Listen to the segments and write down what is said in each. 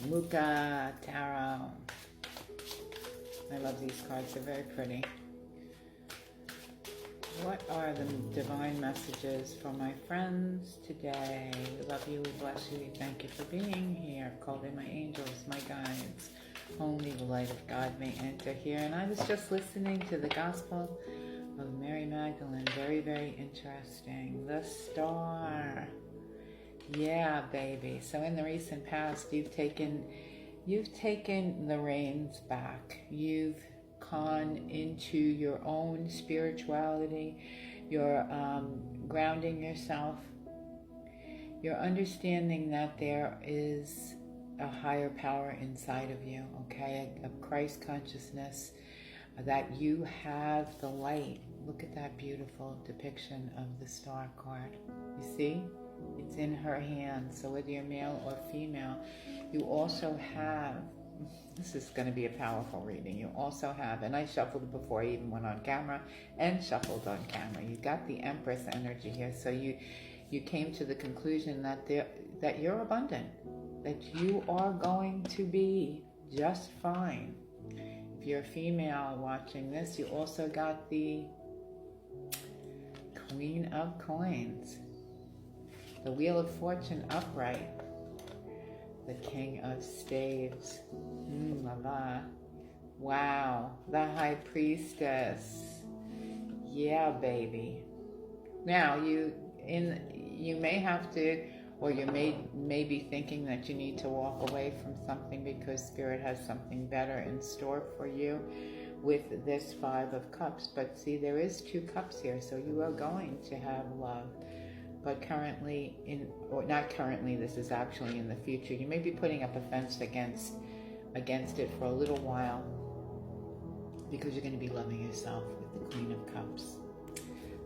Muka Tarot. I love these cards, they're very pretty. What are the divine messages for my friends today? We love you, we bless you, we thank you for being here. Called in my angels, my guides. Only the light of God may enter here. And I was just listening to the Gospel of Mary Magdalene. Very, very interesting. The star. Yeah, baby. So in the recent past, you've taken the reins back. You've gone into your own spirituality. You're grounding yourself. You're understanding that there is a higher power inside of you, okay? A Christ consciousness, that you have the light. Look at that beautiful depiction of the star card. You see? It's in her hand. So whether you're male or female, you also have, this is going to be a powerful reading, you also have, and I shuffled it before I even went on camera, and shuffled on camera. You got the Empress energy here. So you came to the conclusion that you're abundant, that you are going to be just fine. If you're a female watching this, you also got the Queen of Coins, the Wheel of Fortune upright, the King of Staves, wow, the High Priestess. Yeah, baby. Now you may have to, or you may be thinking that you need to walk away from something because Spirit has something better in store for you with this Five of Cups. But see, there is 2 cups here, so you are going to have love. But currently, or not currently, this is actually in the future, you may be putting up a fence against it for a little while because you're going to be loving yourself with the Queen of Cups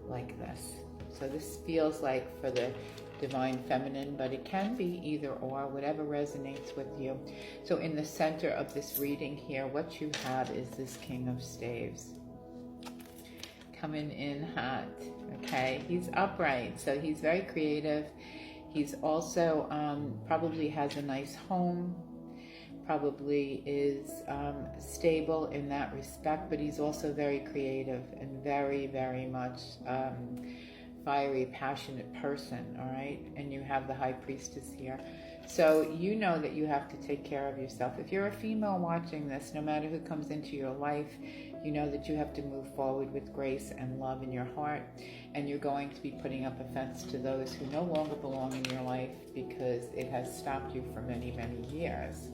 like this. So this feels like for the divine feminine, but it can be either or, whatever resonates with you. So in the center of this reading here, what you have is this King of Staves coming in hot. Okay, he's upright, so he's very creative. He's also probably has a nice home, probably is stable in that respect, but he's also very creative and very, very much fiery, passionate person, all right? And you have the High Priestess here. So you know that you have to take care of yourself. If you're a female watching this, no matter who comes into your life, you know that you have to move forward with grace and love in your heart, and you're going to be putting up a fence to those who no longer belong in your life because it has stopped you for many, many years.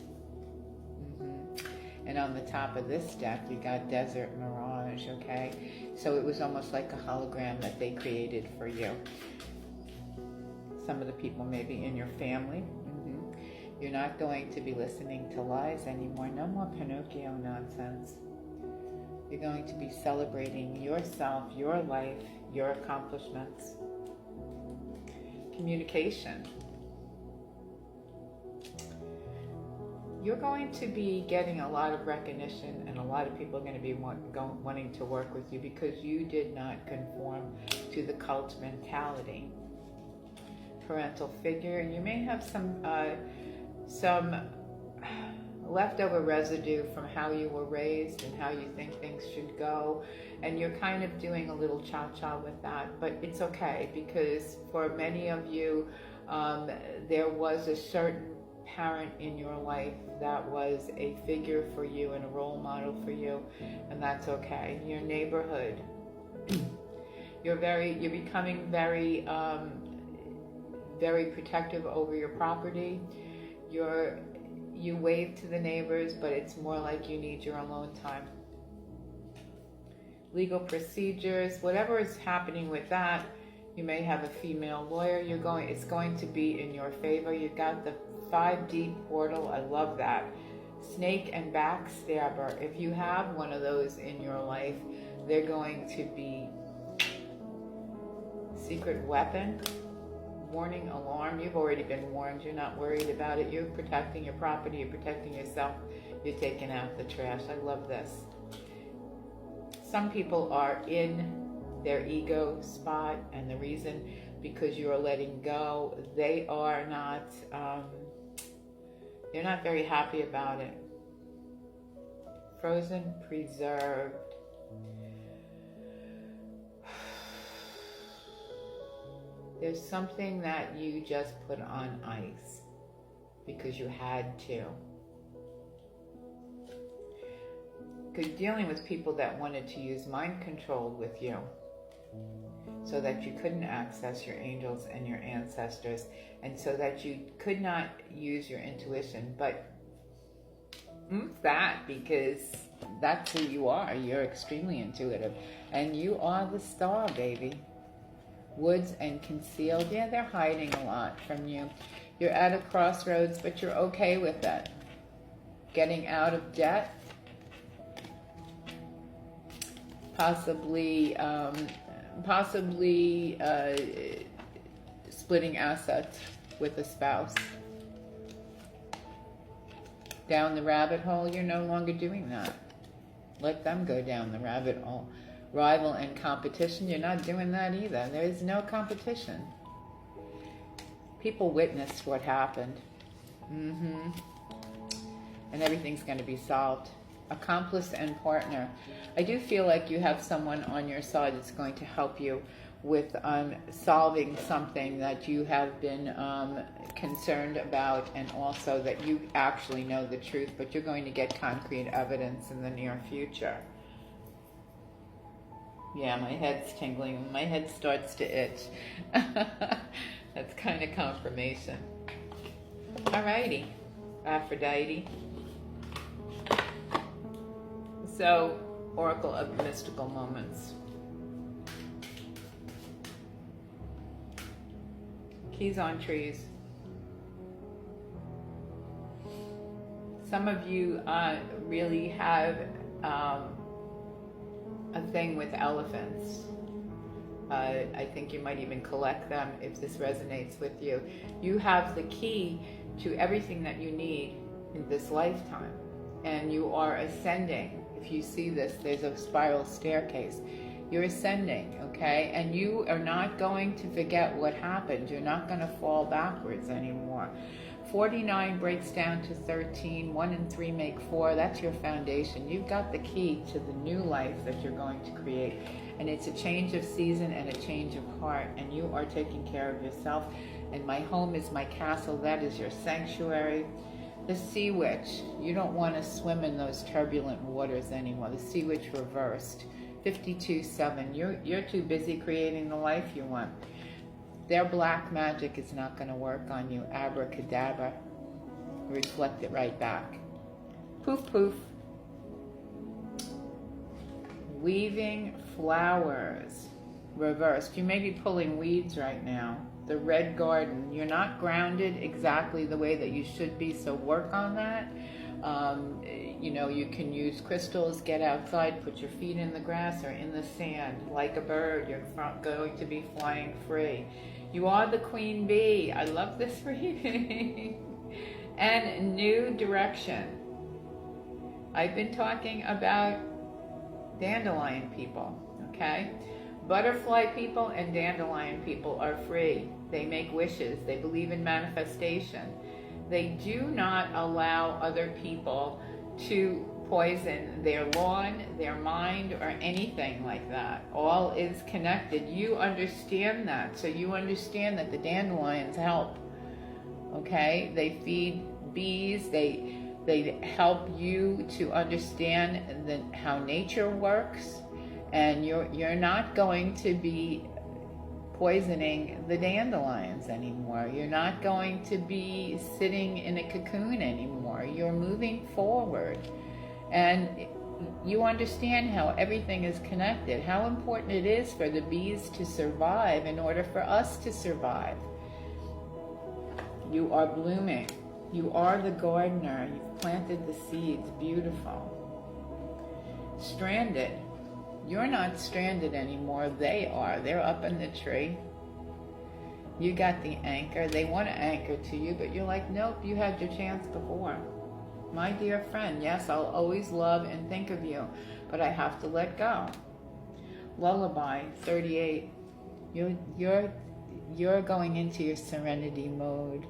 And on the top of this deck, you got Desert Mirage, okay? So it was almost like a hologram that they created for you. Some of the people maybe in your family. You're not going to be listening to lies anymore. No more Pinocchio nonsense. You're going to be celebrating yourself, your life, your accomplishments. Communication. You're going to be getting a lot of recognition, and a lot of people are going to be wanting to work with you because you did not conform to the cult mentality. Parental figure, and you may have some leftover residue from how you were raised and how you think things should go, and you're kind of doing a little cha-cha with that, but it's okay because for many of you there was a certain parent in your life that was a figure for you and a role model for you, and that's okay. Your neighborhood, you're becoming very very protective over your property. You wave to the neighbors, but it's more like you need your alone time. Legal procedures, whatever is happening with that, you may have a female lawyer. It's going to be in your favor. You got the 5D portal. I love that. Snake and backstabber. If you have one of those in your life, they're going to be secret weapon. Warning, alarm. You've already been warned. You're not worried about it. You're protecting your property. You're protecting yourself. You're taking out the trash. I love this. Some people are in their ego spot, and the reason because you're letting go, they are not You're not very happy about it. Frozen, preserved. There's something that you just put on ice because you had to. Because dealing with people that wanted to use mind control with you so that you couldn't access your angels and your ancestors, and so that you could not use your intuition. But that, because that's who you are. You're extremely intuitive, and you are the star, baby. Woods and concealed. Yeah, they're hiding a lot from you. You're at a crossroads, but you're okay with that. Getting out of debt. Possibly splitting assets with a spouse. Down the rabbit hole, you're no longer doing that. Let them go down the rabbit hole. Rival and competition, you're not doing that either. There is no competition. People witnessed what happened. And everything's going to be solved. Accomplice and partner. I do feel like you have someone on your side that's going to help you with solving something that you have been concerned about, and also that you actually know the truth, but you're going to get concrete evidence in the near future. Yeah, my head's tingling. My head starts to itch. That's kind of confirmation. Alrighty, Aphrodite. So, Oracle of Mystical Moments. Keys on trees. Some of you really have a thing with elephants. I think you might even collect them if this resonates with you. You have the key to everything that you need in this lifetime, and you are ascending. If you see this, there's a spiral staircase. You're ascending, okay? And you are not going to forget what happened. You're not going to fall backwards anymore. 49 breaks down to 13. 1 and 3 make 4. That's your foundation. You've got the key to the new life that you're going to create. And it's a change of season and a change of heart. And you are taking care of yourself. And my home is my castle. That is your sanctuary. The Sea Witch. You don't want to swim in those turbulent waters anymore. The Sea Witch reversed. 52-7. You're too busy creating the life you want. Their black magic is not going to work on you. Abracadabra. Reflect it right back. Poof, poof. Weaving flowers. Reversed. You may be pulling weeds right now. The Red Garden. You're not grounded exactly the way that you should be, so work on that. You know, you can use crystals, get outside, put your feet in the grass or in the sand. Like a bird, you're going to be flying free. You are the queen bee. I love this reading. And new direction. I've been talking about dandelion people, okay? Butterfly people and dandelion people are free. They make wishes. They believe in manifestation. They do not allow other people to poison their lawn, their mind, or anything like that. All is connected. You understand that. So you understand that the dandelions help. Okay? They feed bees. They help you to understand how nature works. And you're not going to be poisoning the dandelions anymore. You're not going to be sitting in a cocoon anymore. You're moving forward. And you understand how everything is connected, how important it is for the bees to survive in order for us to survive. You are blooming. You are the gardener. You've planted the seeds. Beautiful. Stranded. You're not stranded anymore. They are. They're up in the tree. You got the anchor. They want to anchor to you, but you're like, nope, you had your chance before. My dear friend, yes, I'll always love and think of you, but I have to let go. Lullaby, 38. You're going into your serenity mode.